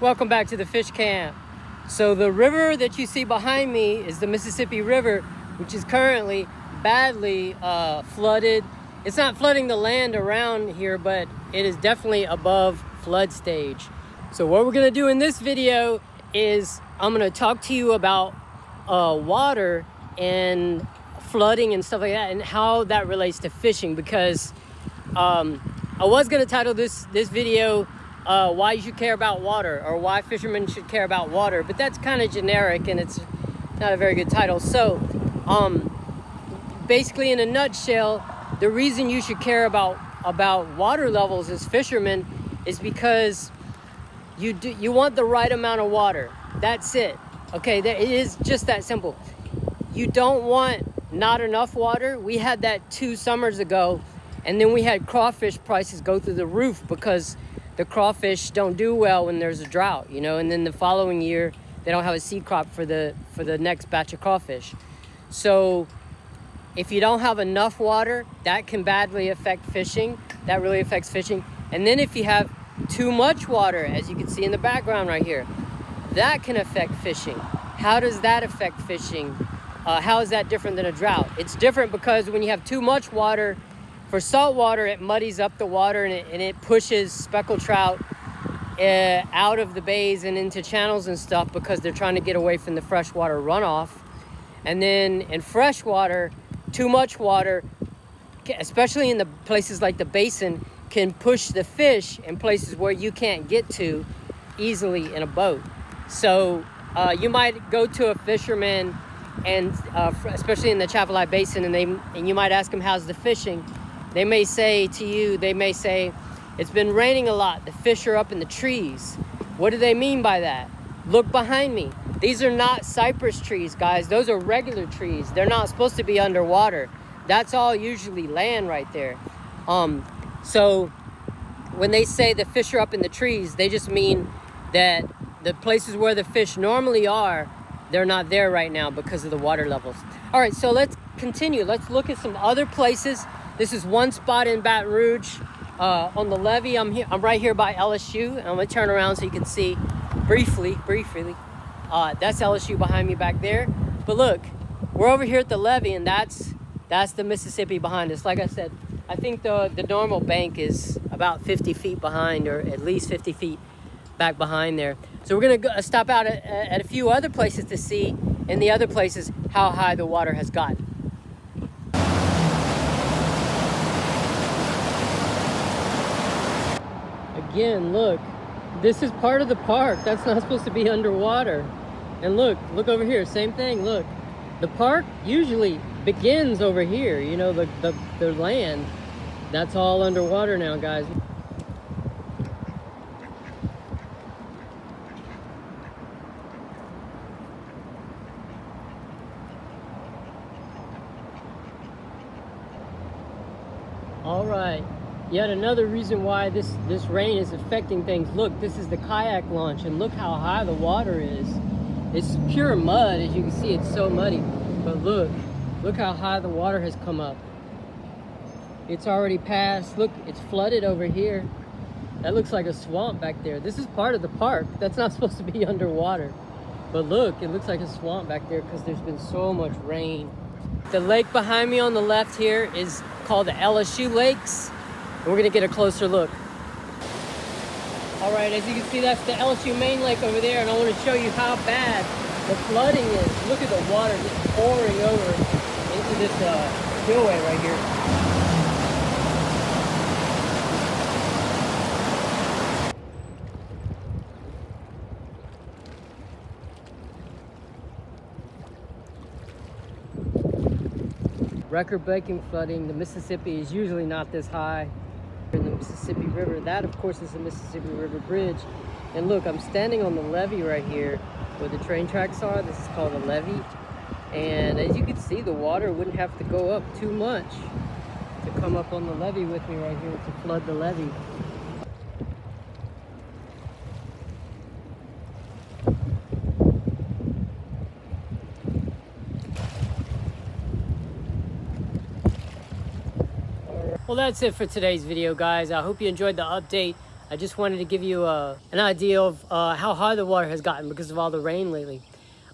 Welcome back to the fish camp. So the river that you see behind me is the Mississippi River, which is currently badly flooded. It's not flooding the land around here, but it is definitely above flood stage. So what we're gonna do in this video is I'm gonna talk to you about water and flooding and stuff like that, and how that relates to fishing, because I was gonna title this video why you should care about water, or why fishermen should care about water, but that's kind of generic and it's not a very good title. So basically, in a nutshell, the reason you should care about water levels as fishermen is because you want the right amount of water. That's it. Okay, it is just that simple. You don't want not enough water. We had that 2 summers ago, and then we had crawfish prices go through the roof because the crawfish don't do well when there's a drought, you know, and then the following year they don't have a seed crop for the next batch of crawfish. So if you don't have enough water, that can badly affect fishing. That really affects fishing. And then if you have too much water, as you can see in the background right here, that can affect fishing. How does that affect fishing? How is that different than a drought? It's different because when you have too much water, for salt water, it muddies up the water and it pushes speckled trout out of the bays and into channels and stuff, because they're trying to get away from the freshwater runoff. And then in freshwater, too much water, especially in the places like the basin, can push the fish in places where you can't get to easily in a boat. So you might go to a fisherman, and especially in the Chapelai Basin, and you might ask them, how's the fishing? They may say to you, it's been raining a lot. The fish are up in the trees. What do they mean by that? Look behind me. These are not cypress trees, guys. Those are regular trees. They're not supposed to be underwater. That's all usually land right there. So when they say the fish are up in the trees, they just mean that the places where the fish normally are, they're not there right now because of the water levels. All right, so let's continue. Let's look at some other places. This is one spot in Baton Rouge on the levee. I'm right here by LSU, and I'm gonna turn around so you can see briefly. That's LSU behind me back there. But look, we're over here at the levee, and that's the Mississippi behind us. Like I said, I think the normal bank is about 50 feet behind, or at least 50 feet back behind there. So we're gonna stop out at a few other places to see, in the other places, how high the water has gotten. Again, look, this is part of the park. That's not supposed to be underwater. And look over here, same thing. Look, the park usually begins over here, you know, the land. That's all underwater now, guys. All right, yet another reason why this rain is affecting things. Look, this is the kayak launch, and look how high the water is. It's pure mud, as you can see. It's so muddy, but look how high the water has come up. It's already passed. Look, it's flooded over here. That looks like a swamp back there. This is part of the park. That's not supposed to be underwater, but look, it looks like a swamp back there because there's been so much rain. The lake behind me on the left here is called the LSU Lakes. And we're gonna get a closer look. All right, as you can see, that's the LSU main lake over there, and I want to show you how bad the flooding is. Look at the water just pouring over into this spillway right here. Record-breaking flooding. The Mississippi is usually not this high. In the Mississippi River, that of course is the Mississippi River Bridge. And look, I'm standing on the levee right here where the train tracks are. This is called a levee, and as you can see, the water wouldn't have to go up too much to come up on the levee with me right here to flood the levee. Well, that's it for today's video, guys. I hope you enjoyed the update. I just wanted to give you an idea of how high the water has gotten because of all the rain lately.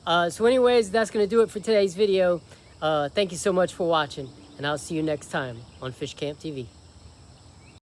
So anyways, that's going to do it for today's video. Thank you so much for watching, and I'll see you next time on Fish Camp TV.